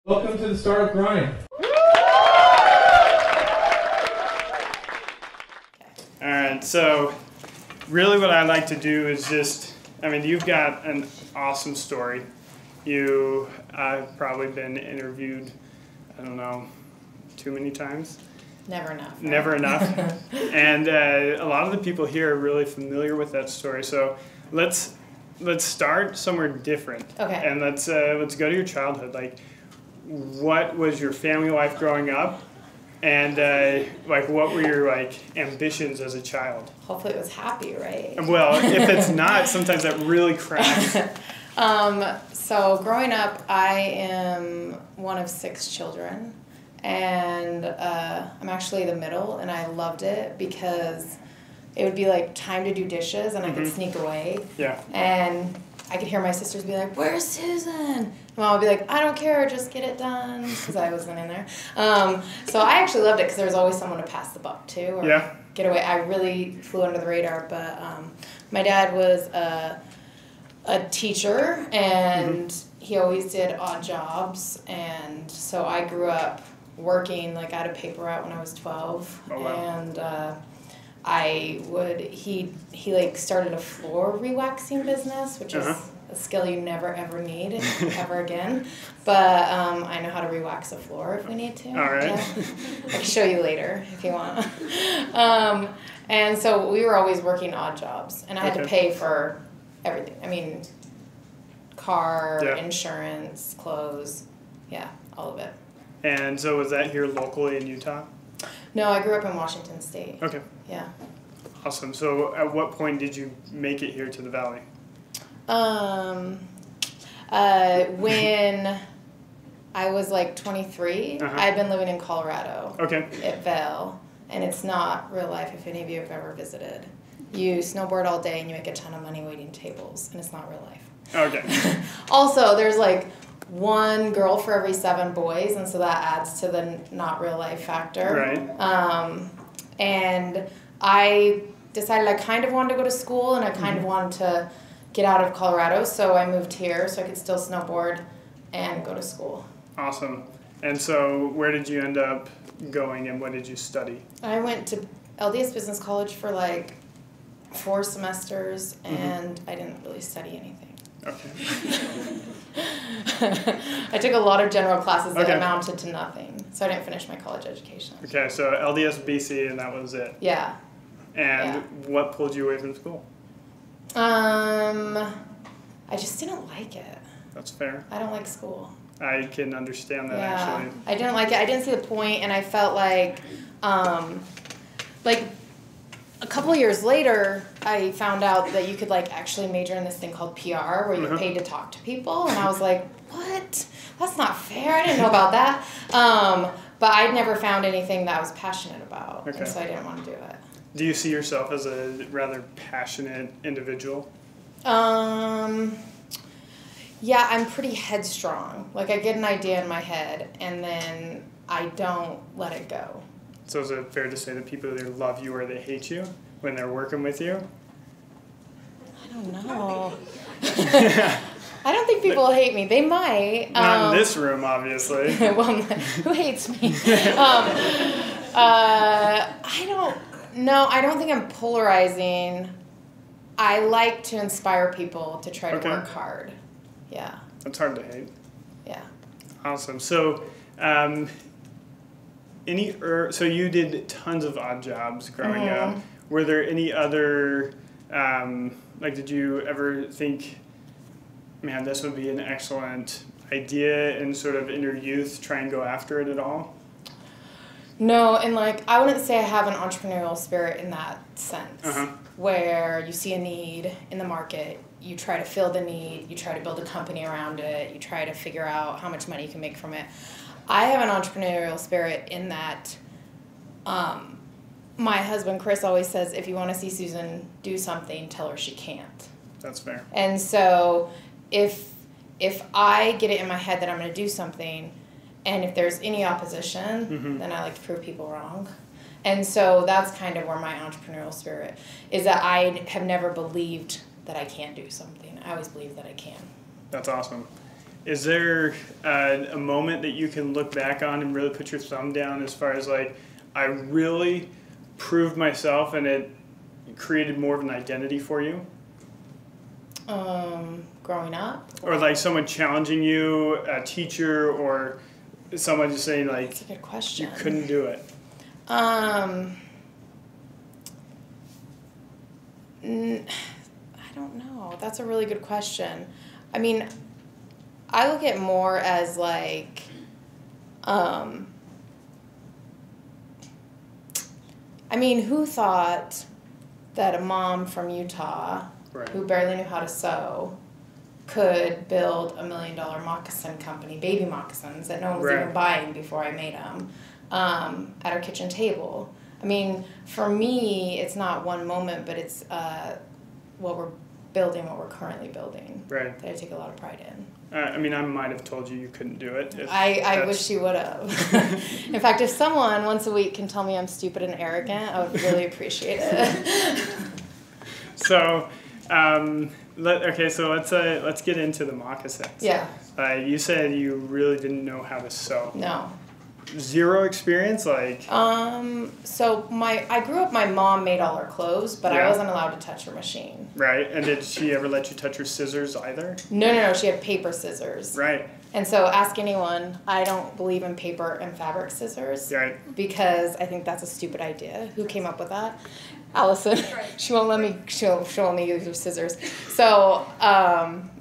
Welcome to the Startup Grind. Alright, so really what I like to do is just, you've got an awesome story. I've probably been interviewed, I don't know, too many times? Never enough. Right? Never enough. And a lot of the people here are really familiar with that story. So let's start somewhere different. Okay. And let's go to your childhood. Like, what was your family life growing up? And what were your ambitions as a child? Hopefully it was happy, right? Well, if it's not, sometimes that really cracks. So growing up, I am one of 6 children, and I'm actually the middle, and I loved it because it would be like time to do dishes, and I could sneak away. Yeah. And I could hear my sisters be like, "Where's Susan?" And Mom would be like, "I don't care, just get it done," because I wasn't in there. So I actually loved it because there was always someone to pass the buck to or get away. I really flew under the radar, but my dad was a teacher, and he always did odd jobs, and so I grew up working. I had a paper route when I was 12, and he started a floor rewaxing business, which is a skill you never ever need ever again. But I know how to rewax a floor if we need to. All right. Yeah. I can show you later if you want. And so we were always working odd jobs, and I had to pay for everything. Car, insurance, clothes, all of it. And so was that here locally in Utah? No, I grew up in Washington State. Okay. Yeah. Awesome. So at what point did you make it here to the Valley? When I was 23, I'd been living in Colorado. Okay. At Vail, and it's not real life if any of you have ever visited. You snowboard all day and you make a ton of money waiting tables, and it's not real life. Okay. Also, there's 1 girl for every 7 boys, and so that adds to the not real life factor. Right. And I decided I kind of wanted to go to school, and I kind of wanted to get out of Colorado, so I moved here so I could still snowboard and go to school. Awesome. And so where did you end up going, and what did you study? I went to LDS Business College for 4 semesters, and I didn't really study anything. Okay. I took a lot of general classes that amounted to nothing, so I didn't finish my college education. Okay, so LDS BC, and that was it. Yeah. And what pulled you away from school? I just didn't like it. That's fair. I don't like school. I can understand that, actually. I didn't like it. I didn't see the point, and I felt a couple of years later, I found out that you could actually major in this thing called PR, where you're paid to talk to people, and I was like, what? That's not fair. I didn't know about that. But I'd never found anything that I was passionate about, and so I didn't want to do it. Do you see yourself as a rather passionate individual? Yeah, I'm pretty headstrong. I get an idea in my head, and then I don't let it go. So is it fair to say that people either love you or they hate you when they're working with you? I don't know. I don't think people hate me. They might. Not in this room, obviously. Well, who hates me? I don't think I'm polarizing. I like to inspire people to try to work hard. Yeah. That's hard to hate. Yeah. Awesome. So, so you did tons of odd jobs growing up. Were there any other, did you ever think, man, this would be an excellent idea, and sort of in your youth try and go after it at all? No, and I wouldn't say I have an entrepreneurial spirit in that sense, where you see a need in the market, you try to fill the need, you try to build a company around it, you try to figure out how much money you can make from it. I have an entrepreneurial spirit in that my husband, Chris, always says, if you want to see Susan do something, tell her she can't. That's fair. And so if I get it in my head that I'm going to do something, and if there's any opposition, then I like to prove people wrong. And so that's kind of where my entrepreneurial spirit is, that I have never believed that I can't do something. I always believe that I can. That's awesome. is there a moment that you can look back on and really put your thumb down as far as like, I really proved myself and it created more of an identity for you? Growing up? Or like someone challenging you, a teacher, or someone just saying like, that's a good question. You couldn't do it. I don't know. That's a really good question. I mean, I look at more as like, I mean, who thought that a mom from Utah right. who barely knew how to sew could build $1 million moccasin company, baby moccasins, that no one was right. even buying before I made them, at our kitchen table? I mean, for me, it's not one moment, but it's what we're building, what we're currently building. Right. That I take a lot of pride in. I mean, I might have told you couldn't do it. I wish you would have. In fact, if someone once a week can tell me I'm stupid and arrogant, I would really appreciate it. So, let's get into the moccasins. Yeah. You said you really didn't know how to sew. No. Zero experience, like. So I grew up. My mom made all her clothes, but yeah. I wasn't allowed to touch her machine. Right, and did she ever let you touch her scissors either? No. She had paper scissors. Right. And so ask anyone. I don't believe in paper and fabric scissors. Right. Because I think that's a stupid idea. Who came up with that? Allison. She won't let me. She'll let me use her scissors. So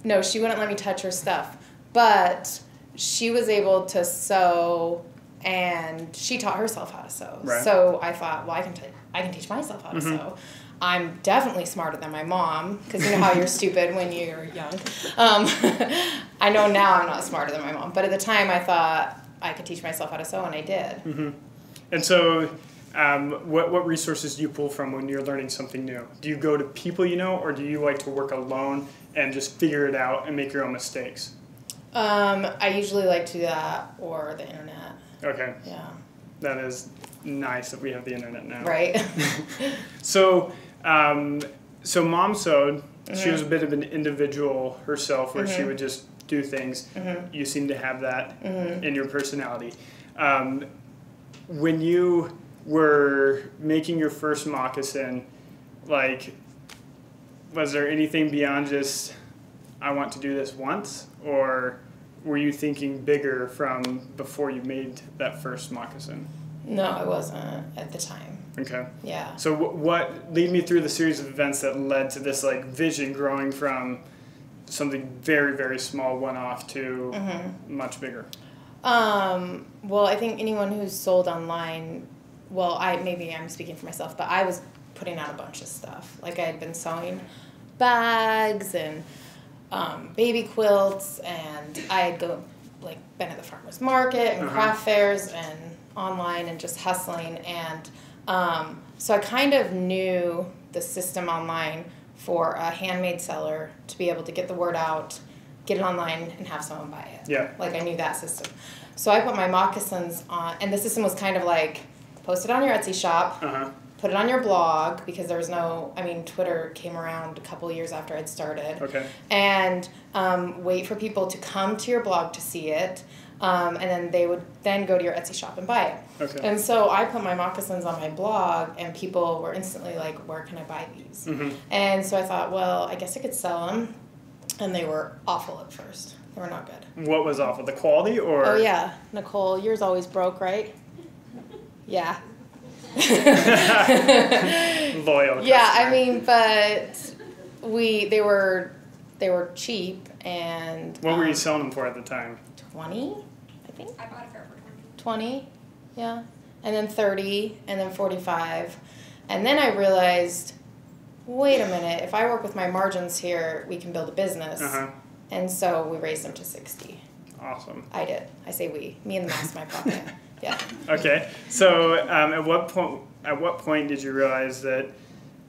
no, she wouldn't let me touch her stuff. But she was able to sew. And she taught herself how to sew. Right. So I thought, well, I can teach myself how to sew. I'm definitely smarter than my mom, because you know how you're stupid when you're young. I know now I'm not smarter than my mom, but at the time I thought I could teach myself how to sew, and I did. Mm-hmm. And so what resources do you pull from when you're learning something new? Do you go to people you know, or do you like to work alone and just figure it out and make your own mistakes? I usually like to do that, or the internet. Okay. Yeah. That is nice that we have the internet now. Right. So mom sewed. Mm-hmm. She was a bit of an individual herself, where she would just do things. Mm-hmm. You seem to have that in your personality. When you were making your first moccasin, like, was there anything beyond just, I want to do this once, or were you thinking bigger from before you made that first moccasin? No, I wasn't at the time. Okay. Yeah. So what lead me through the series of events that led to this like vision growing from something very, very small one-off to much bigger? Well, I think anyone who's sold online, well, maybe I'm speaking for myself, but I was putting out a bunch of stuff. Like I had been sewing bags and baby quilts, and I had been at the farmer's market and craft fairs and online and just hustling, and so I kind of knew the system online for a handmade seller to be able to get the word out, get it online, and have someone buy it. Yeah. Like I knew that system. So I put my moccasins on, and the system was kind of like, post it on your Etsy shop, put it on your blog, because there was Twitter came around a couple years after I'd started. Okay. And wait for people to come to your blog to see it, and then they would then go to your Etsy shop and buy it. Okay. And so I put my moccasins on my blog, and people were instantly like, where can I buy these? And so I thought, well, I guess I could sell them. And they were awful at first. They were not good. What was awful? The quality, or? Oh, yeah. Nicole, yours always broke, right? Yeah. Loyal. Yeah, customer. but they were cheap, and What were you selling them for at the time? 20, I think. I bought it for 20, yeah, and then 30, and then 45, and then I realized, wait a minute, if I work with my margins here, we can build a business, and so we raised them to 60. Awesome. I did. I say we. Me and the mouse in my pocket. Yeah. Okay. So at what point did you realize that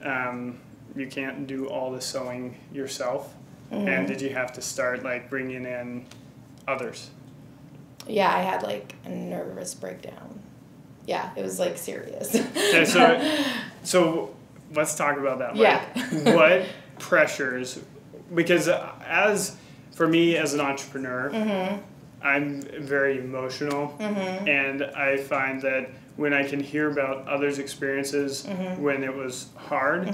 you can't do all the sewing yourself, and did you have to start like bringing in others? Yeah, I had like a nervous breakdown. Yeah, it was like serious. Okay, so let's talk about that. Like, Yeah. What pressures? Because for me as an entrepreneur, I'm very emotional, and I find that when I can hear about others' experiences when it was hard,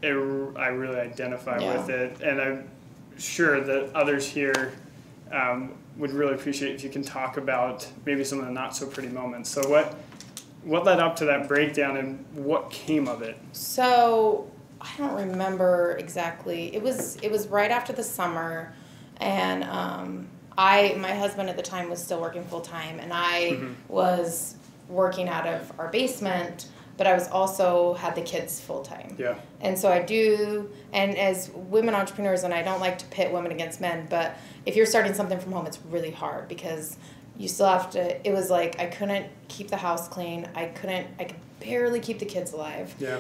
I really identify with it, and I'm sure that others here would really appreciate if you can talk about maybe some of the not so pretty moments. So what led up to that breakdown, and what came of it? So I don't remember exactly. It was right after the summer, and my husband at the time was still working full time, and I was working out of our basement, but I was also had the kids full time. Yeah. And so I do, and as women entrepreneurs, and I don't like to pit women against men, but if you're starting something from home, it's really hard because you still have to, it was like I couldn't keep the house clean. I could barely keep the kids alive. Yeah.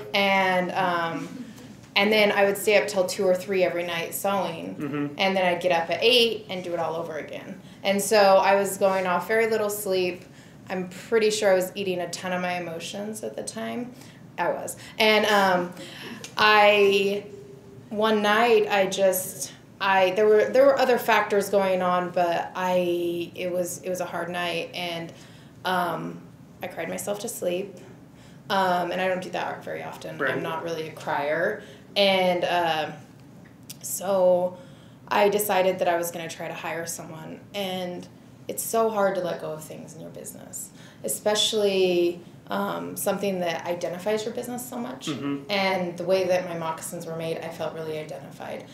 And then I would stay up till 2 or 3 every night sewing, and then I'd get up at 8 and do it all over again. And so I was going off very little sleep. I'm pretty sure I was eating a ton of my emotions at the time. I was. And one night there were other factors going on, but it was a hard night, and I cried myself to sleep. And I don't do that very often. Right. I'm not really a crier. And so I decided that I was going to try to hire someone. And it's so hard to let go of things in your business, especially something that identifies your business so much. And the way that my moccasins were made, I felt really identified.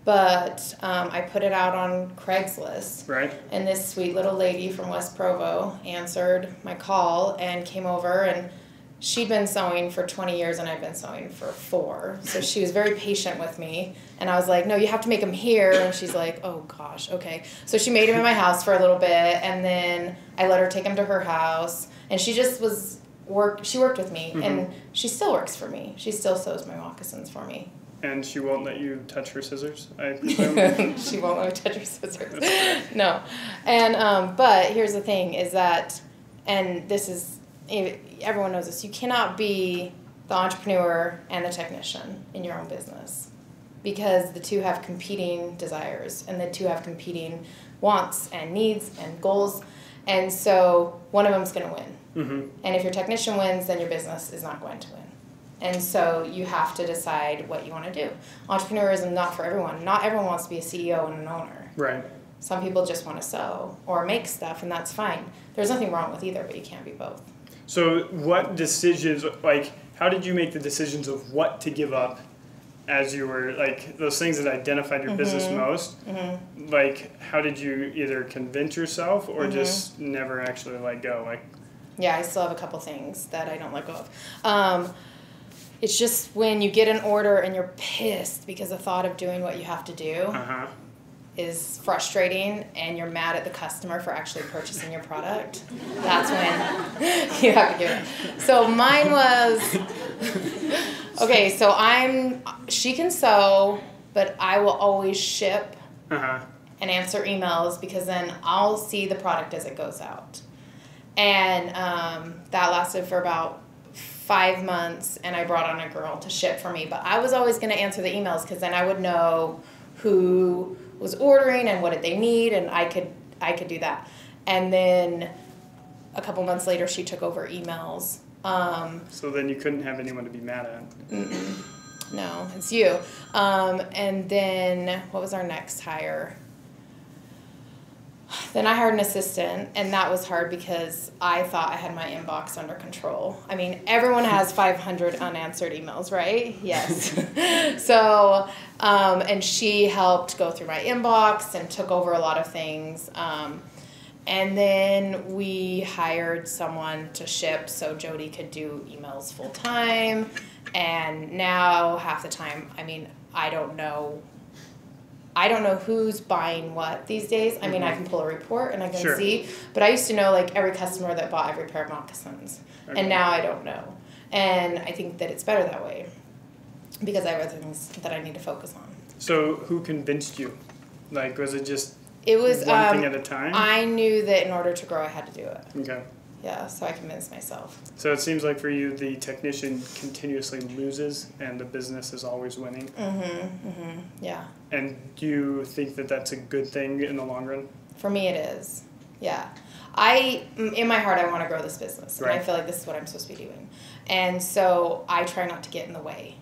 But I put it out on Craigslist. Right. And this sweet little lady from West Provo answered my call and came over, and she'd been sewing for 20 years and I'd been sewing for 4. So she was very patient with me. And I was like, no, you have to make them here. And she's like, oh, gosh, okay. So she made them in my house for a little bit. And then I let her take them to her house. And she just she worked with me. And she still works for me. She still sews my moccasins for me. And she won't let you touch her scissors, I presume? She won't let me touch her scissors. No. And but here's the thing is that, and this is, everyone knows this, you cannot be the entrepreneur and the technician in your own business, because the two have competing desires and the two have competing wants and needs and goals, and so one of them's going to win. And if your technician wins, then your business is not going to win. And so you have to decide what you want to do. Entrepreneurism is not for everyone. Not everyone wants to be a CEO and an owner. Right. Some people just want to sew or make stuff, and that's fine. There's nothing wrong with either, but you can't be both. So what decisions, how did you make the decisions of what to give up as you were, those things that identified your business most? How did you either convince yourself or just never actually let go? Yeah, I still have a couple things that I don't let go of. It's just when you get an order and you're pissed because the thought of doing what you have to do is frustrating, and you're mad at the customer for actually purchasing your product. That's when you have to give it. So mine was, okay, so she can sew, but I will always ship and answer emails, because then I'll see the product as it goes out. And that lasted for about 5 months, and I brought on a girl to ship for me. But I was always going to answer the emails, because then I would know who was ordering and what did they need, and I could do that. And then a couple months later, she took over emails. So then you couldn't have anyone to be mad at. No, it's you. And then what was our next hire? Then I hired an assistant, and that was hard because I thought I had my inbox under control. I mean, everyone has 500 unanswered emails, right? Yes. So, and she helped go through my inbox and took over a lot of things. And then we hired someone to ship so Jody could do emails full time. And now half the time, I mean, I don't know who's buying what these days. I mean, I can pull a report and I can see, but I used to know every customer that bought every pair of moccasins, and now I don't know. And I think that it's better that way, because I have other things that I need to focus on. So who convinced you? Was it just one thing at a time? I knew that in order to grow, I had to do it. Okay. Yeah, so I convince myself. So it seems like for you, the technician continuously loses and the business is always winning. Yeah. And do you think that that's a good thing in the long run? For me, it is. Yeah. In my heart, I want to grow this business. And I feel like this is what I'm supposed to be doing. And so I try not to get in the way,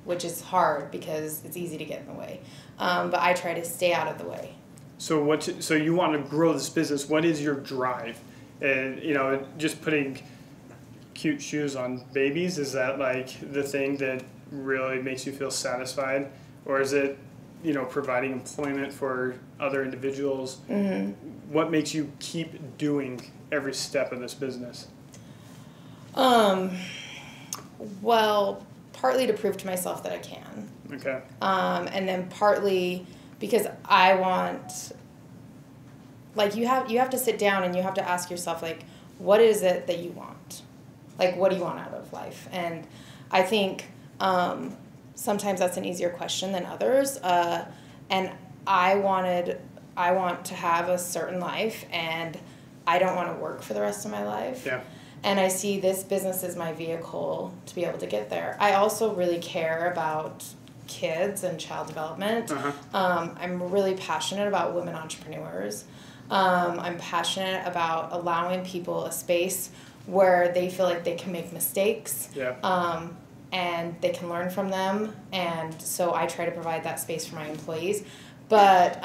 which is hard because it's easy to get in the way. But I try to stay out of the way. So so you want to grow this business. What is your drive? And, you know, just putting cute shoes on babies, is that like the thing that really makes you feel satisfied? Or is it, you know, providing employment for other individuals? What makes you keep doing every step of this business? Well, partly to prove to myself that I can. Okay. And then partly because I want, like, you have to sit down and you have to ask yourself, like, what is it that you want? Like, what do you want out of life? And I think sometimes that's an easier question than others. And I want to have a certain life, and I don't want to work for the rest of my life. Yeah. And I see this business as my vehicle to be able to get there. I also really care about kids and child development. I'm really passionate about women entrepreneurs. I'm passionate about allowing people a space where they feel like they can make mistakes. And they can learn from them. And so I try to provide that space for my employees. But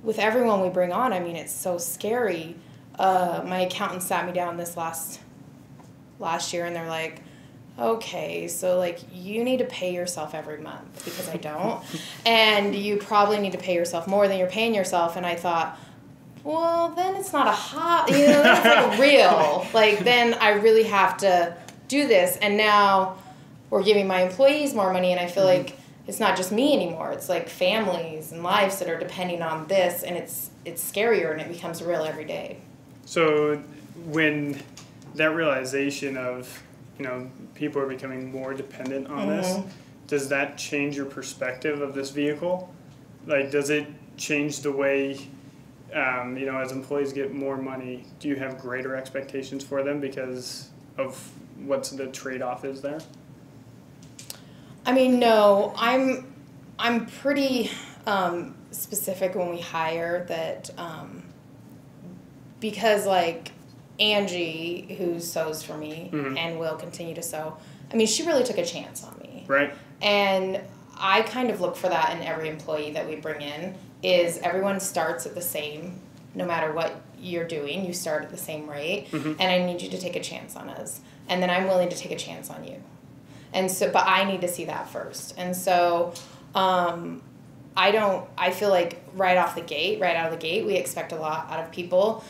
with everyone we bring on, I mean, it's so scary. My accountant sat me down this last year, and they're like, okay, so like you need to pay yourself every month, because I don't. And you probably need to pay yourself more than you're paying yourself. And I thought, well, then it's not then it's like real. Like, then I really have to do this. And now we're giving my employees more money, and I feel like it's not just me anymore. It's like families and lives that are depending on this, and it's scarier, and it becomes real every day. So when that realization of, you know, people are becoming more dependent on this, does that change your perspective of this vehicle? Like, does it change the way, you know, as employees get more money, do you have greater expectations for them because of what's the trade-off is there? I mean, no, I'm pretty specific when we hire that, because like Angie, who sews for me and will continue to sew, I mean, she really took a chance on me. Right. And I kind of look for that in every employee that we bring in, is everyone starts at the same, no matter what you're doing, you start at the same rate, and I need you to take a chance on us. And then I'm willing to take a chance on you. And so, but I need to see that first. And so, I feel like right out of the gate, we expect a lot out of people.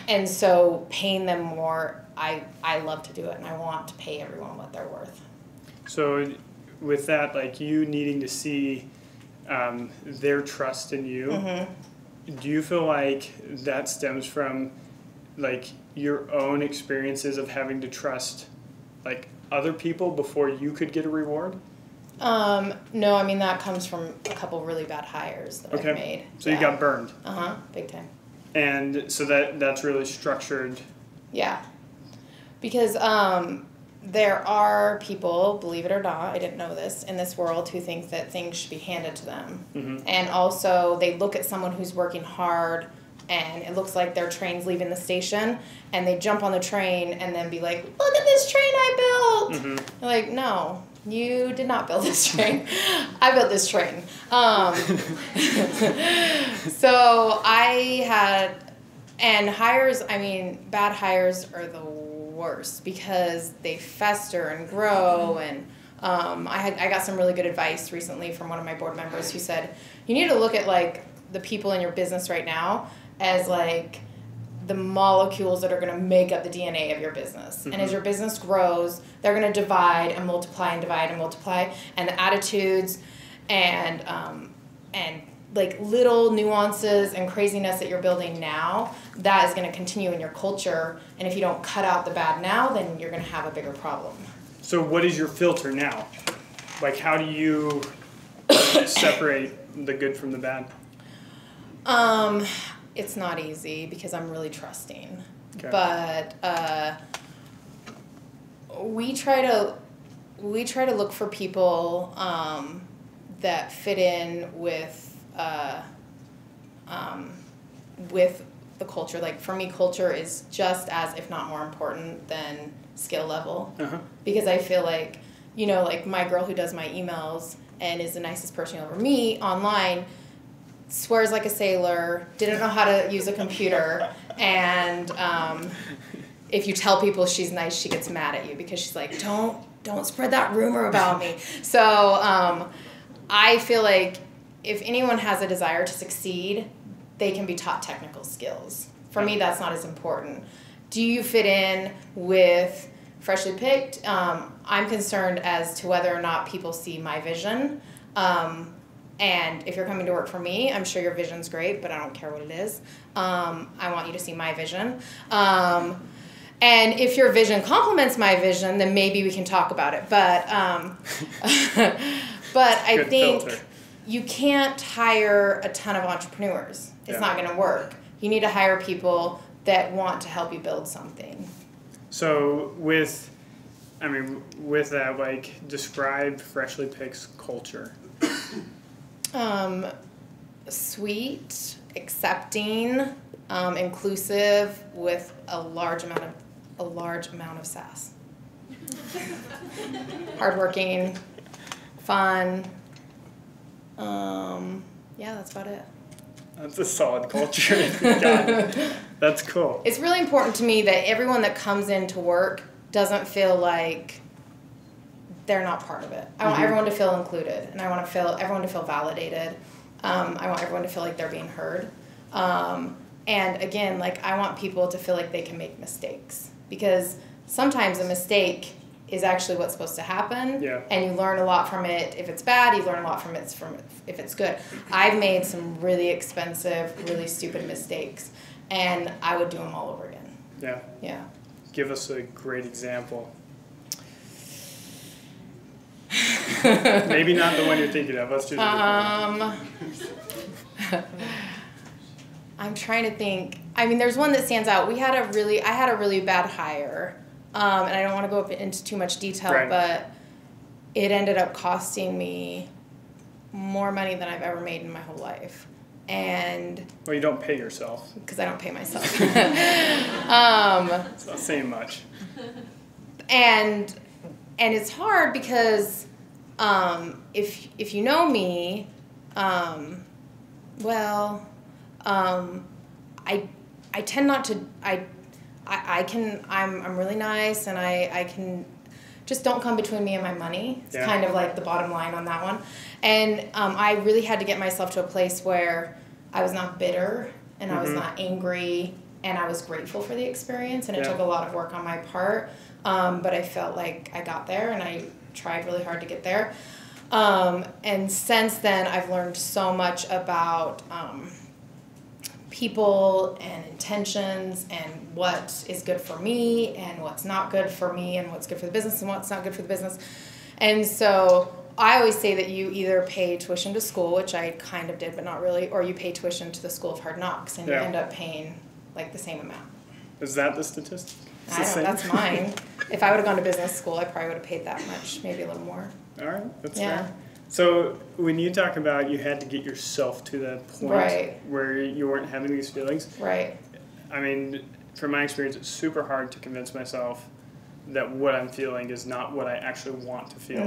And so paying them more, I love to do it, and I want to pay everyone what they're worth. So with that, like you needing to see their trust in you, do you feel like that stems from like your own experiences of having to trust like other people before you could get a reward? No, I mean, that comes from a couple really bad hires that I've made. So you got burned. Big time. And so that's really structured. Yeah. Because there are people, believe it or not, I didn't know this, in this world who think that things should be handed to them. And also they look at someone who's working hard, and it looks like their train's leaving the station, and they jump on the train and then be like, look at this train I built! They're like, no, you did not build this train. I built this train. So and hires, I mean, bad hires are the worst because they fester and grow. And I got some really good advice recently from one of my board members who said, you need to look at like the people in your business right now as like the molecules that are going to make up the DNA of your business. And as your business grows, they're going to divide and multiply and divide and multiply. And the attitudes and like little nuances and craziness that you're building now, that is going to continue in your culture. And if you don't cut out the bad now, then you're going to have a bigger problem. So what is your filter now? Like, how do you separate the good from the bad? it's not easy because I'm really trusting. Okay. But we try to look for people that fit in with the culture. Like for me, culture is just as, if not more important than skill level. Uh-huh. Because I feel like, you know, like my girl who does my emails and is the nicest person you'll ever meet online swears like a sailor, didn't know how to use a computer, and if you tell people she's nice, she gets mad at you because she's like, don't spread that rumor about me. So I feel like if anyone has a desire to succeed, they can be taught technical skills. For me, that's not as important. Do you fit in with Freshly Picked? I'm concerned as to whether or not people see my vision. And if you're coming to work for me, I'm sure your vision's great, but I don't care what it is. I want you to see my vision. And if your vision complements my vision, then maybe we can talk about it. But but I think filter. You can't hire a ton of entrepreneurs. It's not going to work. You need to hire people that want to help you build something. So with that, like, describe Freshly Picked's culture. Sweet, accepting, inclusive, with a large amount of sass. Hardworking, fun. Yeah, that's about it. That's a solid culture. Got it. That's cool. It's really important to me that everyone that comes into work doesn't feel like they're not part of it. I want everyone to feel included, and I want everyone to feel validated. I want everyone to feel like they're being heard. And again, like, I want people to feel like they can make mistakes, because sometimes a mistake is actually what's supposed to happen. Yeah. And you learn a lot from it. If it's bad, you learn a lot from it if it's good. I've made some really expensive, really stupid mistakes, and I would do them all over again. Yeah. Yeah. Give us a great example. Maybe not the one you're thinking of. Let's do I'm trying to think. I mean, there's one that stands out. I had a really bad hire, and I don't want to go into too much detail, right. But it ended up costing me more money than I've ever made in my whole life. And well, you don't pay yourself. Because I don't pay myself. It's not saying much. And it's hard because if you know me, I tend not to. I'm really nice, and I can just don't come between me and my money. It's kind of like the bottom line on that one. And I really had to get myself to a place where I was not bitter, and I was not angry, and I was grateful for the experience, and it took a lot of work on my part. But I felt like I got there, and I tried really hard to get there. And since then, I've learned so much about people and intentions and what is good for me and what's not good for me and what's good for the business and what's not good for the business. And so I always say that you either pay tuition to school, which I kind of did but not really, or you pay tuition to the School of Hard Knocks, and you end up paying like the same amount. Is that the statistic? I don't know, that's mine. If I would have gone to business school, I probably would have paid that much, maybe a little more. All right, that's fair. So when you talk about you had to get yourself to that point where you weren't having these feelings, right? I mean, from my experience, it's super hard to convince myself that what I'm feeling is not what I actually want to feel.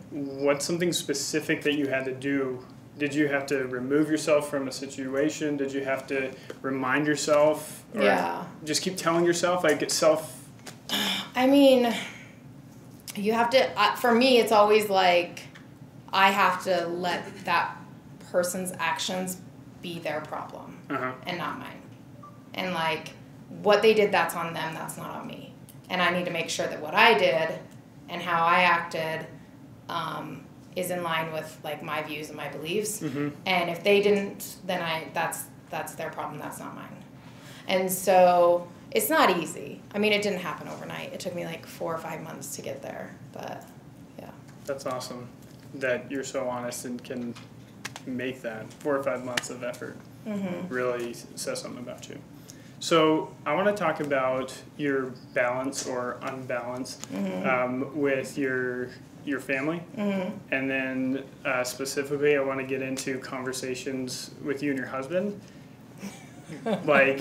What's something specific that you had to do? Did you have to remove yourself from a situation? Did you have to remind yourself? Or just keep telling yourself, like, it's self? I mean, you have to, for me, it's always like, I have to let that person's actions be their problem and not mine. And like, what they did, that's on them, that's not on me. And I need to make sure that what I did and how I acted is in line with like my views and my beliefs. And if they didn't, then that's their problem, that's not mine. And so it's not easy. I mean, it didn't happen overnight. It took me like 4 or 5 months to get there, but yeah. That's awesome that you're so honest and can make that 4 or 5 months of effort. really says something about you. So I want to talk about your balance or unbalance with your family, and then specifically I want to get into conversations with you and your husband. Like,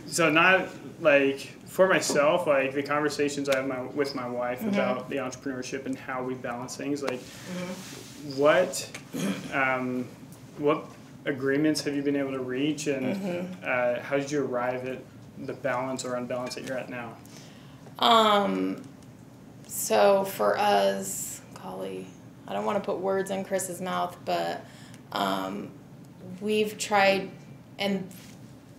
so not like for myself, like the conversations I have with my wife about the entrepreneurship and how we balance things. Like, what agreements have you been able to reach, and how did you arrive at the balance or unbalance that you're at now? So for us, golly, I don't want to put words in Chris's mouth, but we've tried, and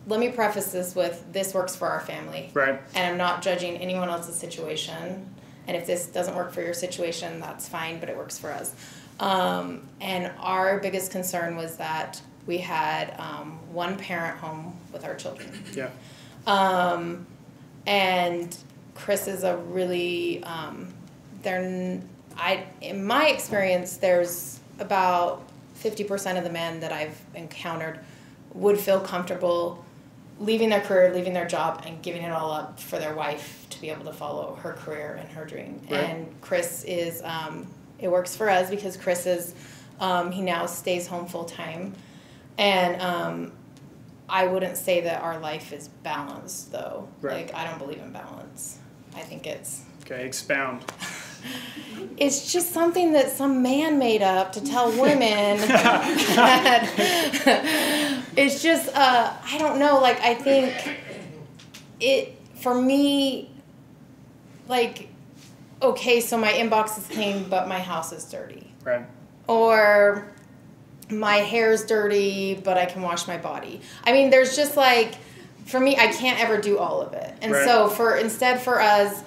let me preface this with, this works for our family. Right. And I'm not judging anyone else's situation. And if this doesn't work for your situation, that's fine, but it works for us. And our biggest concern was that we had one parent home with our children. Yeah. And Chris is a really, in my experience, there's about 50% of the men that I've encountered would feel comfortable leaving their career, leaving their job, and giving it all up for their wife to be able to follow her career and her dream. Right. And Chris is, it works for us because Chris is, he now stays home full time. And I wouldn't say that our life is balanced, though. Right. Like, I don't believe in balance. I think it's... Okay, expound. It's just something that some man made up to tell women that it's just, I don't know, like, I think for me, like, okay, so my inbox is clean, but my house is dirty. Right. Or my hair's dirty, but I can wash my body. I mean, there's just like, for me, I can't ever do all of it. And so instead for us,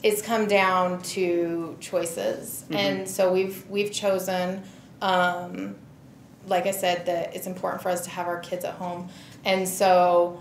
it's come down to choices. And so we've chosen, like I said, that it's important for us to have our kids at home. And so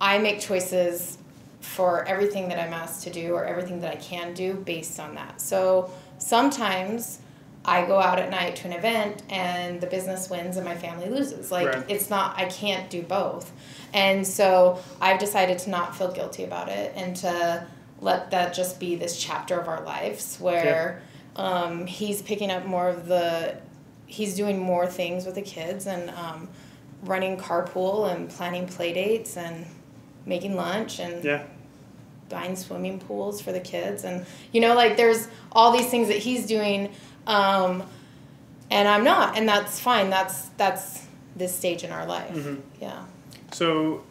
I make choices for everything that I'm asked to do or everything that I can do based on that. So sometimes I go out at night to an event and the business wins and my family loses. Like, it's not, I can't do both. And so I've decided to not feel guilty about it and to let that just be this chapter of our lives where he's picking up more of he's doing more things with the kids and running carpool and planning play dates and making lunch and buying swimming pools for the kids. And, you know, like there's all these things that he's doing and I'm not, and that's fine. That's this stage in our life. Yeah. So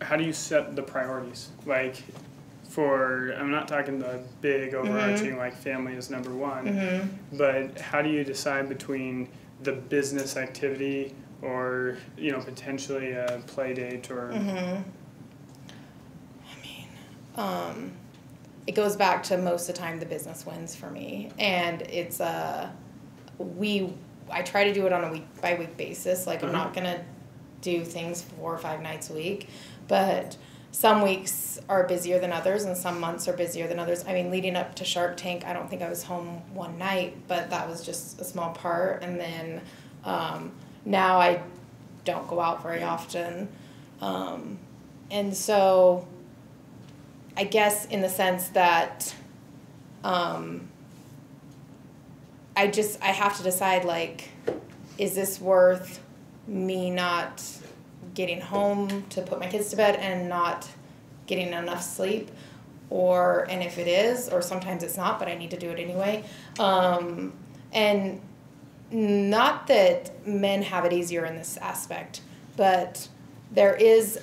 how do you set the priorities? Like, I'm not talking the big overarching, like family is number one, but how do you decide between the business activity or, you know, potentially a play date or... I mean, it goes back to most of the time the business wins for me. And it's, I try to do it on a week-by-week basis. Like, I'm not going to do things 4 or 5 nights a week, but some weeks are busier than others and some months are busier than others. I mean, leading up to Shark Tank, I don't think I was home one night, but that was just a small part. And then now I don't go out very often. And so I guess in the sense that I have to decide, like, is this worth me not getting home to put my kids to bed and not getting enough sleep? And if it is, or sometimes it's not, but I need to do it anyway. And not that men have it easier in this aspect, but there is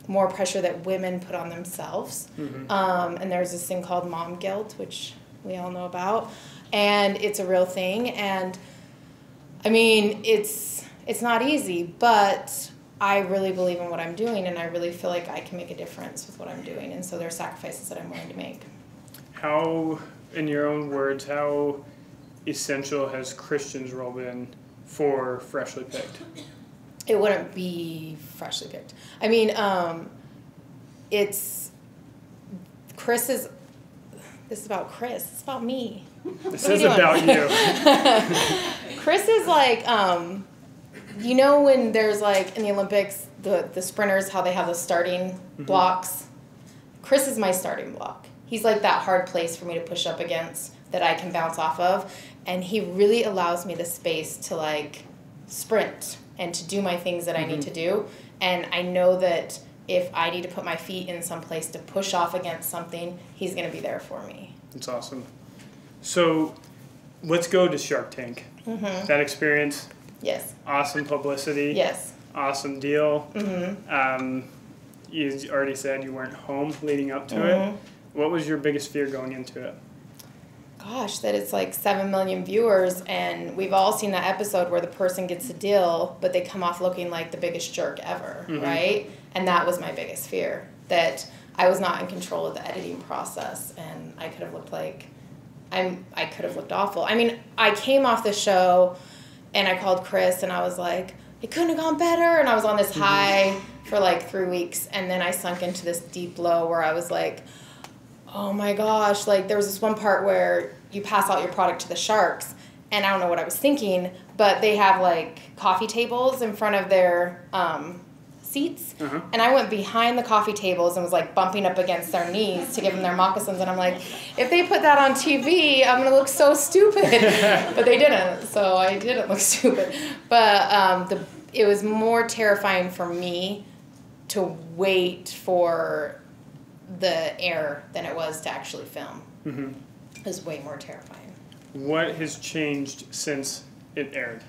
more pressure that women put on themselves. And there's this thing called mom guilt, which we all know about. And it's a real thing. And I mean, it's not easy, but I really believe in what I'm doing, and I really feel like I can make a difference with what I'm doing. And so there are sacrifices that I'm willing to make. How, in your own words, how essential has Christian's role been for Freshly Picked? It wouldn't be Freshly Picked. I mean, Chris is... This is about Chris. It's about me. This is about you. Chris is like, you know when there's like in the Olympics, the sprinters, how they have the starting blocks? Chris is my starting block. He's like that hard place for me to push up against that I can bounce off of. And he really allows me the space to like sprint and to do my things that I need to do. And I know that if I need to put my feet in some place to push off against something, he's going to be there for me. That's awesome. So let's go to Shark Tank. That experience? Yes. Awesome publicity? Yes. Awesome deal? You already said you weren't home leading up to it. What was your biggest fear going into it? Gosh, that it's like 7 million viewers, and we've all seen that episode where the person gets a deal, but they come off looking like the biggest jerk ever, right? And that was my biggest fear, that I was not in control of the editing process, and I could have looked like, I could have looked awful. I mean, I came off the show, and I called Chris, and I was like, it couldn't have gone better, and I was on this high for like 3 weeks, and then I sunk into this deep low where I was like, oh my gosh, like there was this one part where you pass out your product to the sharks, and I don't know what I was thinking, but they have like coffee tables in front of their seats, and I went behind the coffee tables and was like bumping up against their knees to give them their moccasins, and I'm like, if they put that on TV, I'm gonna look so stupid. But they didn't, so I didn't look stupid. But it was more terrifying for me to wait for the air than it was to actually film. It was way more terrifying. What has changed since it aired?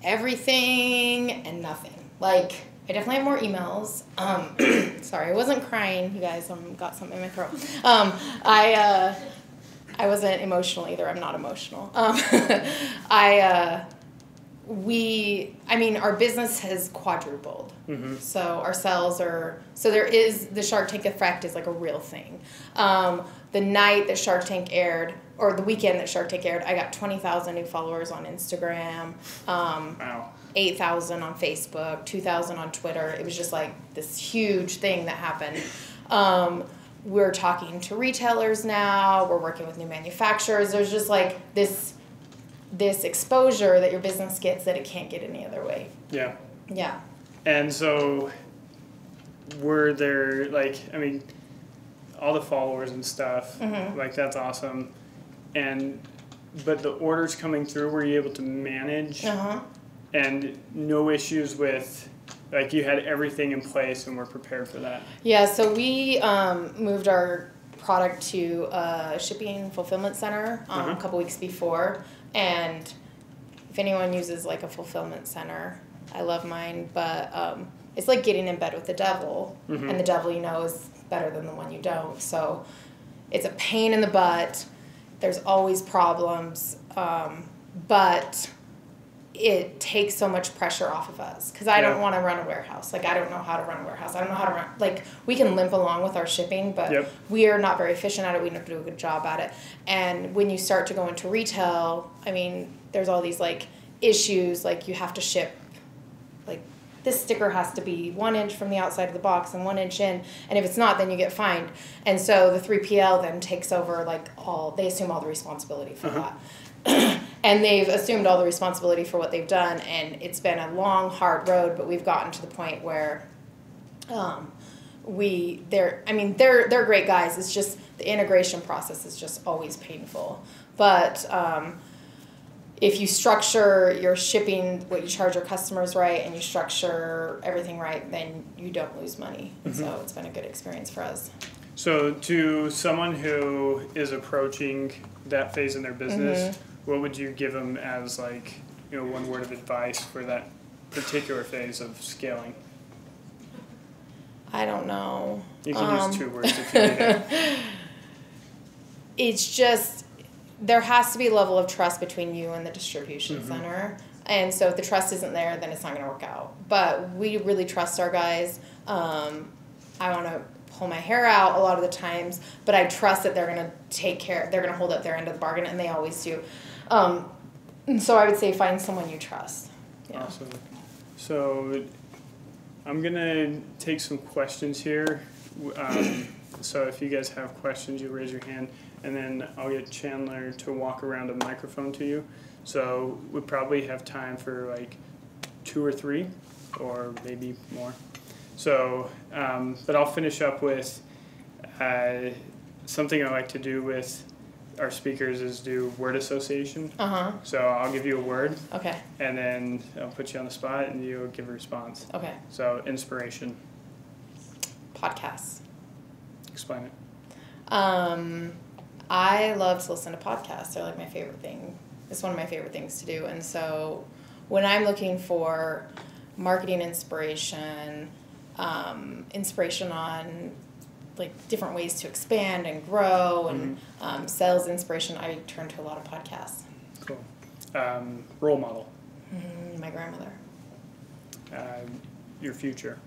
Everything and nothing. Like, I definitely have more emails. Sorry, I wasn't crying, you guys. Got something in my throat. I wasn't emotional either. I'm not emotional. Our business has quadrupled. So our sales there is, the Shark Tank effect is like a real thing. The night that Shark Tank aired, or the weekend that Shark Tank aired, I got 20,000 new followers on Instagram. Wow. 8,000 on Facebook, 2,000 on Twitter. It was just like this huge thing that happened. We're talking to retailers now. We're working with new manufacturers. There's just like this exposure that your business gets that it can't get any other way. Yeah. Yeah. And so were there, like, I mean, all the followers and stuff, like that's awesome. But the orders coming through, were you able to manage? And no issues with, like, you had everything in place and were prepared for that? Yeah, so we moved our product to a shipping fulfillment center a couple weeks before. And if anyone uses like a fulfillment center, I love mine, but it's like getting in bed with the devil, and the devil you know is better than the one you don't. So it's a pain in the butt. There's always problems, but it takes so much pressure off of us because I don't want to run a warehouse. Like, I don't know how to run a warehouse. I don't know how to run, like, we can limp along with our shipping, but we are not very efficient at it. We don't do a good job at it. And when you start to go into retail, I mean, there's all these like issues, like you have to ship, like this sticker has to be 1 inch from the outside of the box and 1 inch in, and if it's not, then you get fined. And so the 3PL then takes over, like, they assume all the responsibility for that. And they've assumed all the responsibility for what they've done, and it's been a long, hard road, but we've gotten to the point where they're great guys. It's just the integration process is just always painful. But if you structure your shipping, what you charge your customers right, and you structure everything right, then you don't lose money. So it's been a good experience for us. So to someone who is approaching that phase in their business, what would you give them as, like, you know, one word of advice for that particular phase of scaling? I don't know. You can use 2 words if you need it. It's just, there has to be a level of trust between you and the distribution center. And so if the trust isn't there, then it's not going to work out. But we really trust our guys. I want to pull my hair out a lot of the times, but I trust that they're going to take care, they're going to hold up their end of the bargain, and they always do. And so I would say find someone you trust. Yeah. Awesome. So I'm going to take some questions here. So if you guys have questions, you raise your hand, and then I'll get Chandler to walk around a microphone to you. So we probably have time for like 2 or 3 or maybe more. So, but I'll finish up with something I like to do with our speakers is do word association. So I'll give you a word. Okay. And then I'll put you on the spot and you'll give a response. Okay. So inspiration. Podcasts. Explain it. I love to listen to podcasts. They're like my favorite thing. It's one of my favorite things to do. And so when I'm looking for marketing inspiration, inspiration on like different ways to expand and grow, and sales inspiration, I turn to a lot of podcasts. Cool. Role model. My grandmother. Your future.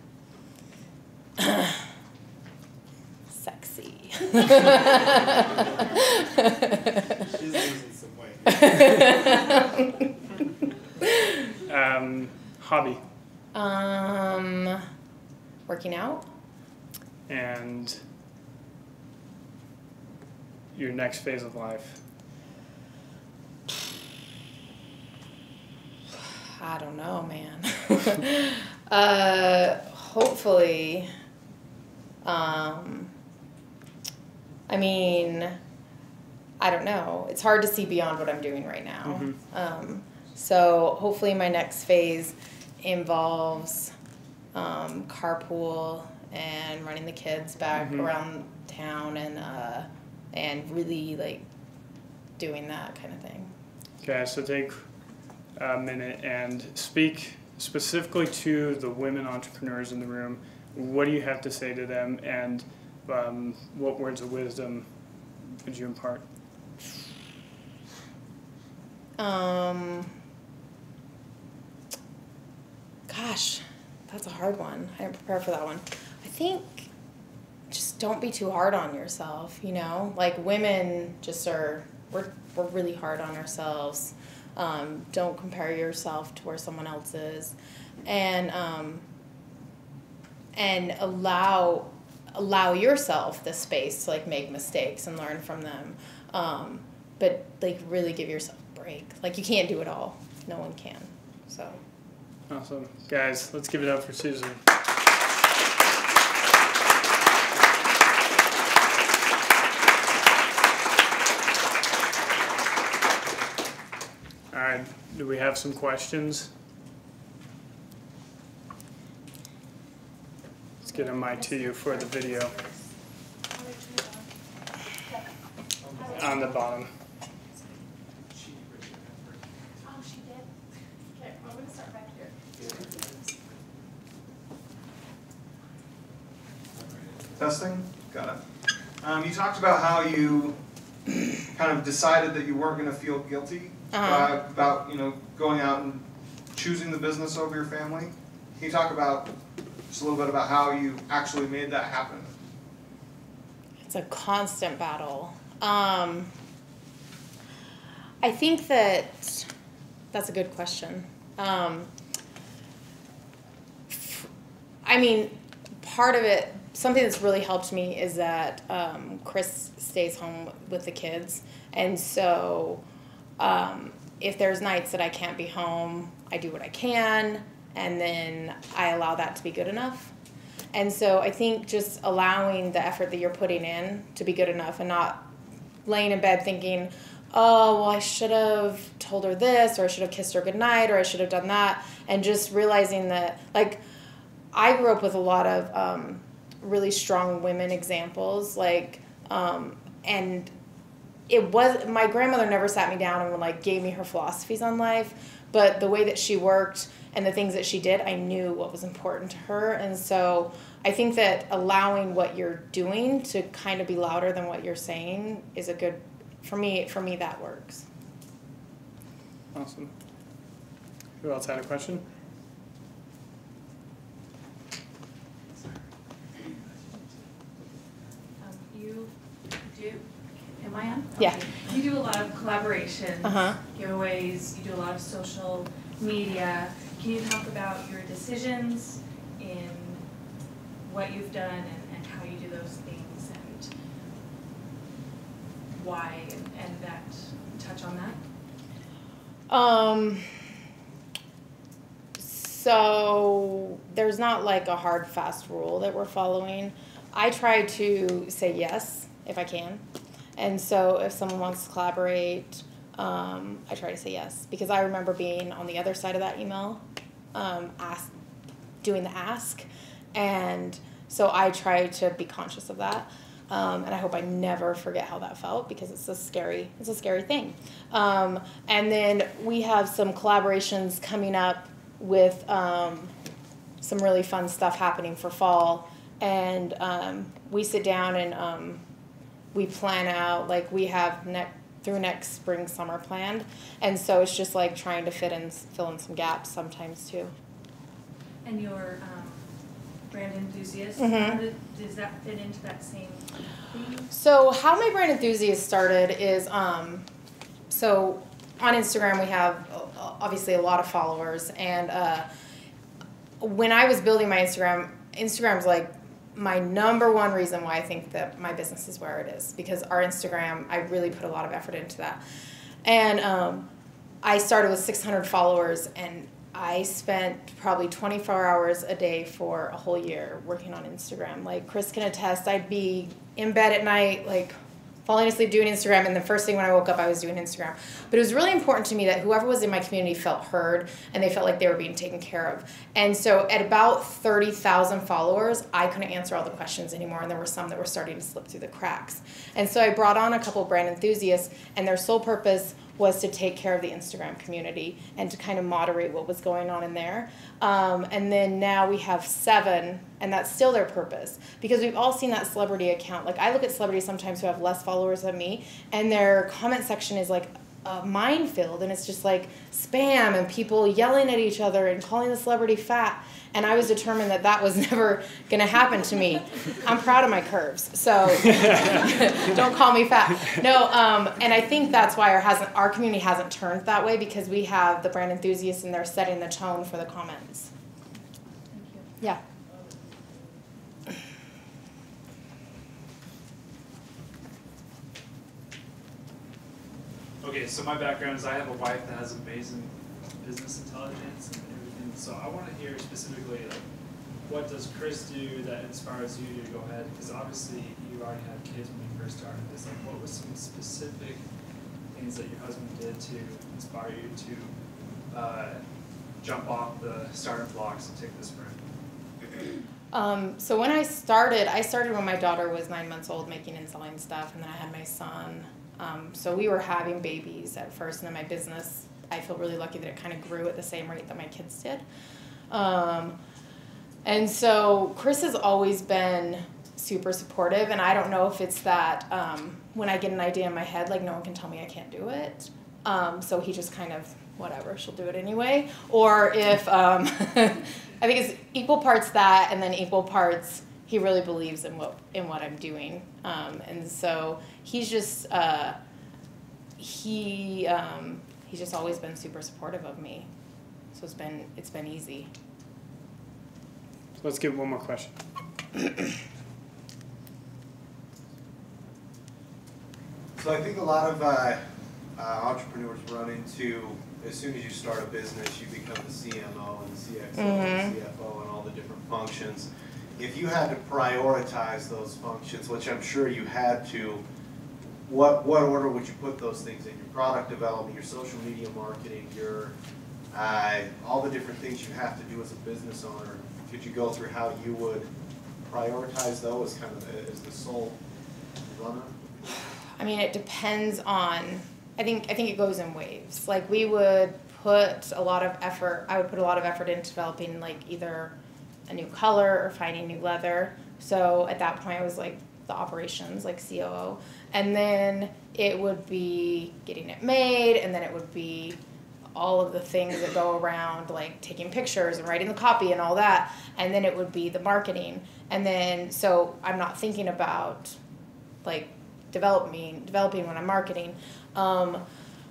Sexy. She's losing some weight. Hobby. Working out. And your next phase of life. I don't know, man. Hopefully, I mean, I don't know. It's hard to see beyond what I'm doing right now. So hopefully my next phase involves carpool and running the kids back around town and really like doing that kind of thing. Okay, so take a minute and speak specifically to the women entrepreneurs in the room. What do you have to say to them, and what words of wisdom would you impart? Gosh, that's a hard one. I didn't prepare for that one. I think just don't be too hard on yourself, you know? Like women just we're really hard on ourselves. Don't compare yourself to where someone else is. And allow yourself the space to like make mistakes and learn from them. But like really give yourself a break. Like you can't do it all. No one can. So. Awesome. Guys, let's give it up for Susan. All right, do we have some questions? Let's get a mic to you for the video. On the bottom. Oh, she did? Okay, I'm going to start back here. Testing? Got it. You talked about how you kind of decided that you weren't going to feel guilty about, going out and choosing the business over your family. Can you talk about just a little bit about how you actually made that happen? It's a constant battle. I think that's a good question. I mean, part of it, something that's really helped me is that Chris stays home with the kids. And so if there's nights that I can't be home, I do what I can, and then I allow that to be good enough. And so I think just allowing the effort that you're putting in to be good enough and not laying in bed thinking, oh, well, I should have told her this, or I should have kissed her goodnight, or I should have done that. And just realizing that, like, I grew up with a lot of really strong women examples, like, and it was, my grandmother never sat me down and, like, gave me her philosophies on life, but the way that she worked and the things that she did, I knew what was important to her. And so I think that allowing what you're doing to kind of be louder than what you're saying is a good, for me that works. Awesome. Who else had a question? You do, am I on? Yeah. You do a lot of collaborations, giveaways, you do a lot of social media. Can you talk about your decisions in what you've done and how you do those things and why, and that, touch on So there's not like a hard, fast rule that we're following. I try to say yes if I can. And so if someone wants to collaborate, I try to say yes. Because I remember being on the other side of that email, doing the ask. And so I try to be conscious of that. And I hope I never forget how that felt, because it's a scary thing. And then we have some collaborations coming up with some really fun stuff happening for fall. And we sit down and we plan out, like we have through next spring, summer planned. And so it's just like trying to fill in some gaps sometimes too. And your brand enthusiast, Mm-hmm. how does that fit into that same theme? So how my brand enthusiast started is, so on Instagram we have obviously a lot of followers, and when I was building my Instagram's like my number one reason why I think that my business is where it is, because our Instagram, I really put a lot of effort into that. And I started with 600 followers, and I spent probably 24 hours a day for a whole year working on Instagram. Like Chris can attest, I'd be in bed at night, like falling asleep doing Instagram, and the first thing when I woke up, I was doing Instagram. But it was really important to me that whoever was in my community felt heard, and they felt like they were being taken care of. And so at about 30,000 followers, I couldn't answer all the questions anymore, and there were some that were starting to slip through the cracks. And so I brought on a couple of brand enthusiasts, and their sole purpose was to take care of the Instagram community and to kind of moderate what was going on in there. And then now we have 7, and that's still their purpose, because we've all seen that celebrity account. Like I look at celebrities sometimes who have less followers than me, and their comment section is like a minefield, and it's just like spam and people yelling at each other and calling the celebrity fat. And I was determined that that was never going to happen to me. I'm proud of my curves, so don't call me fat. No, and I think that's why our community hasn't turned that way, because we have the brand enthusiasts, and they're setting the tone for the comments. Thank you. Yeah. Okay, so my background is I have a wife that has amazing business intelligence and everything. So I want to hear specifically, like, what does Chris do that inspires you to go ahead? Because obviously you already had kids when you first started this. Like, what was some specific things that your husband did to inspire you to jump off the starter blocks and take this brand? So when I started when my daughter was 9 months old, making and selling stuff, and then I had my son. So we were having babies at first, and then my business, I feel really lucky that it kind of grew at the same rate that my kids did. And so Chris has always been super supportive, and I don't know if it's that when I get an idea in my head, like no one can tell me I can't do it. So he just kind of, whatever, she'll do it anyway. Or if, I think it's equal parts that, and then equal parts he really believes in what I'm doing. And so he's just, he's just always been super supportive of me. So it's been easy. Let's get one more question. So I think a lot of entrepreneurs run into, as soon as you start a business, you become the CMO and the CXO and the CFO and all the different functions. If you had to prioritize those functions, which I'm sure you had to, what order would you put those things in? Your product development, your social media marketing, your all the different things you have to do as a business owner. Could you go through how you would prioritize those kind of as the sole runner? I mean, it depends on, I think it goes in waves. Like we would put a lot of effort, I would put a lot of effort into developing like either a new color or finding new leather. So at that point I was like the operations, like COO. And then it would be getting it made, and then it would be all of the things that go around, like taking pictures and writing the copy and all that. And then it would be the marketing. And then, so I'm not thinking about like developing when I'm marketing.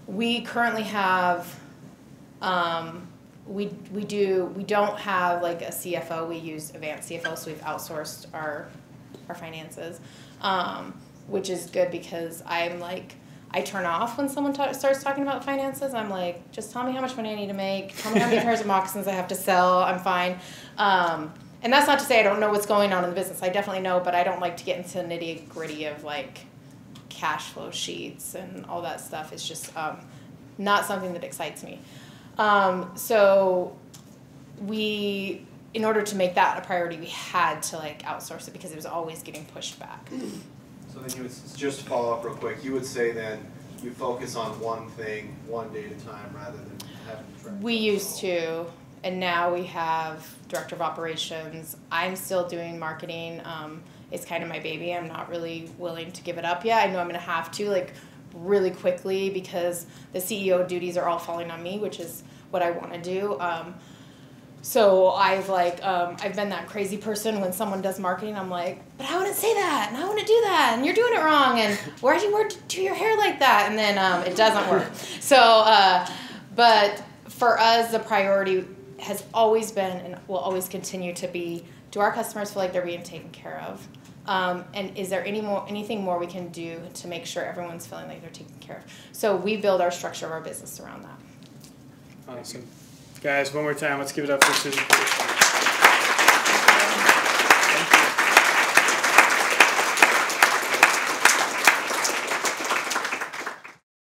We currently have, we don't have like a CFO. We use advanced CFO, so we've outsourced our finances, which is good because I'm like, I turn off when someone starts talking about finances. I'm like, just tell me how much money I need to make. Tell me how many pairs of moccasins I have to sell. I'm fine. And that's not to say I don't know what's going on in the business. I definitely know, but I don't like to get into the nitty-gritty of like cash flow sheets and all that stuff. It's just not something that excites me. So in order to make that a priority, we had to like outsource it because it was always getting pushed back. So then you would, just to follow up real quick, you would say then you focus on one thing, one day at a time, rather than having to try. We used to, and now we have director of operations. I'm still doing marketing. It's kind of my baby. I'm not really willing to give it up yet. I know I'm going to have to, like, really quickly because the CEO duties are all falling on me, which is what I want to do. So I've been that crazy person when someone does marketing. I'm like, but I wouldn't say that, and I wouldn't do that, and you're doing it wrong, and why'd you do your hair like that? And then it doesn't work. So, but for us, the priority has always been and will always continue to be: do our customers feel like they're being taken care of? And is there anything more we can do to make sure everyone's feeling like they're taken care of? So we build our structure of our business around that. Awesome. Guys, one more time, let's give it up for Susan.